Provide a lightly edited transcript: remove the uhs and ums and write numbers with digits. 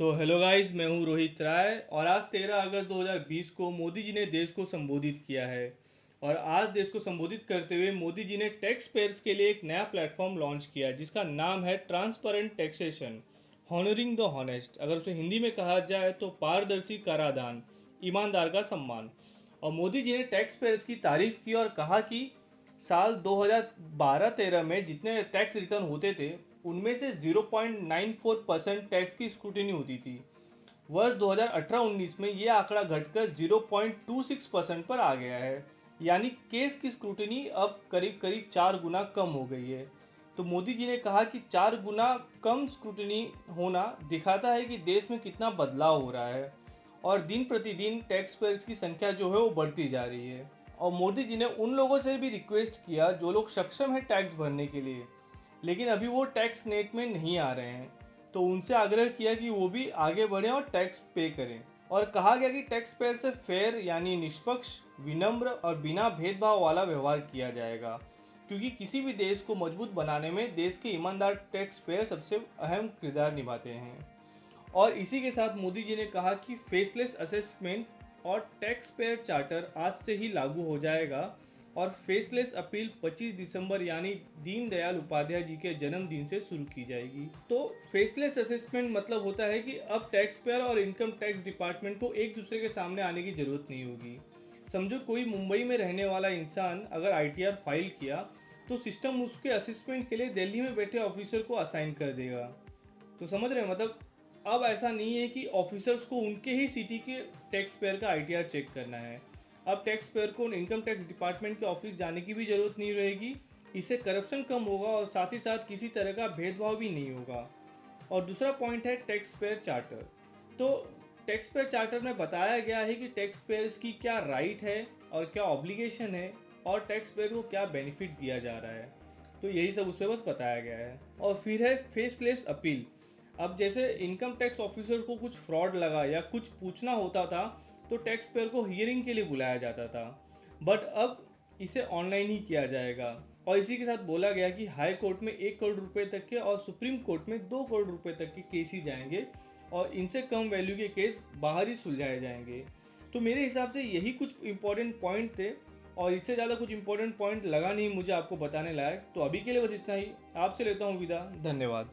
तो hello guys, मैं हूं रोहित राय और आज 13 अगस्त 2020 को मोदी जी ने देश को संबोधित किया है। और आज देश को संबोधित करते हुए मोदी जी ने टैक्स पेयर्स के लिए एक नया प्लेटफॉर्म लॉन्च किया है जिसका नाम है transparent taxation, honouring the honest. अगर उसे हिंदी में कहा जाए तो पारदर्शी कराधान, ईमानदार का सम्मान। और मोदी जी ने टैक्स पेयर्स की तारीफ की और कहा कि साल 2012-13 में जितने टैक्स रिटर्न होते थे उनमें से 0.94% टैक्स की स्क्रूटिनी होती थी। वर्ष 2018-19 में ये आंकड़ा घटकर 0.26% पर आ गया है, यानी केस की स्क्रूटिनी अब करीब करीब 4 गुना कम हो गई है। तो मोदी जी ने कहा कि 4 गुना कम स्क्रूटिनी होना दिखाता है कि देश में कितना बदलाव हो रहा है और दिन प्रतिदिन टैक्स पेयर्स की संख्या जो है वो बढ़ती जा रही है। और मोदी जी ने उन लोगों से भी रिक्वेस्ट किया जो लोग सक्षम हैं टैक्स भरने के लिए, लेकिन अभी वो टैक्स नेट में नहीं आ रहे हैं, तो उनसे आग्रह किया कि वो भी आगे बढ़ें और टैक्स पे करें। और कहा गया कि टैक्स पेयर से फेयर यानी निष्पक्ष, विनम्र और बिना भेदभाव वाला व्यवहार किया जाएगा, क्योंकि किसी भी देश को मजबूत बनाने में देश के ईमानदार टैक्स पेयर सबसे अहम किरदार निभाते हैं। और इसी के साथ मोदी जी ने कहा कि फेसलेस असेसमेंट और टैक्स पेयर चार्टर आज से ही लागू हो जाएगा और फेसलेस अपील 25 दिसंबर यानी दीनदयाल उपाध्याय जी के जन्मदिन से शुरू की जाएगी। तो फेसलेस असेसमेंट मतलब होता है कि अब टैक्स पेयर और इनकम टैक्स डिपार्टमेंट को एक दूसरे के सामने आने की जरूरत नहीं होगी। समझो कोई मुंबई में रहने वाला इंसान अगर आईटीआर फाइल किया तो सिस्टम उसके असेसमेंट के लिए दिल्ली में बैठे ऑफिसर को असाइन कर देगा। तो समझ रहे हैं, मतलब अब ऐसा नहीं है कि ऑफिसर्स को उनके ही सिटी के टैक्स पेयर का आईटीआर चेक करना है। अब टैक्स पेयर को इनकम टैक्स डिपार्टमेंट के ऑफिस जाने की भी ज़रूरत नहीं रहेगी। इससे करप्शन कम होगा और साथ ही साथ किसी तरह का भेदभाव भी नहीं होगा। और दूसरा पॉइंट है टैक्स पेयर चार्टर। तो टैक्स पेयर चार्टर में बताया गया है कि टैक्स पेयर्स की क्या राइट है और क्या ऑब्लिगेशन है और टैक्स पेयर को क्या बेनिफिट दिया जा रहा है। तो यही सब उस पर बस बताया गया है। और फिर है फेसलेस अपील। अब जैसे इनकम टैक्स ऑफिसर को कुछ फ्रॉड लगा या कुछ पूछना होता था तो टैक्स पेयर को हियरिंग के लिए बुलाया जाता था, बट अब इसे ऑनलाइन ही किया जाएगा। और इसी के साथ बोला गया कि हाई कोर्ट में 1 करोड़ रुपए तक के और सुप्रीम कोर्ट में 2 करोड़ रुपए तक के केस ही जाएंगे और इनसे कम वैल्यू के केस बाहर ही सुलझाए जाएंगे। तो मेरे हिसाब से यही कुछ इंपॉर्टेंट पॉइंट थे और इससे ज़्यादा कुछ इंपॉर्टेंट पॉइंट लगा नहीं मुझे आपको बताने लायक। तो अभी के लिए बस इतना ही। आपसे लेता हूँ विदा। धन्यवाद।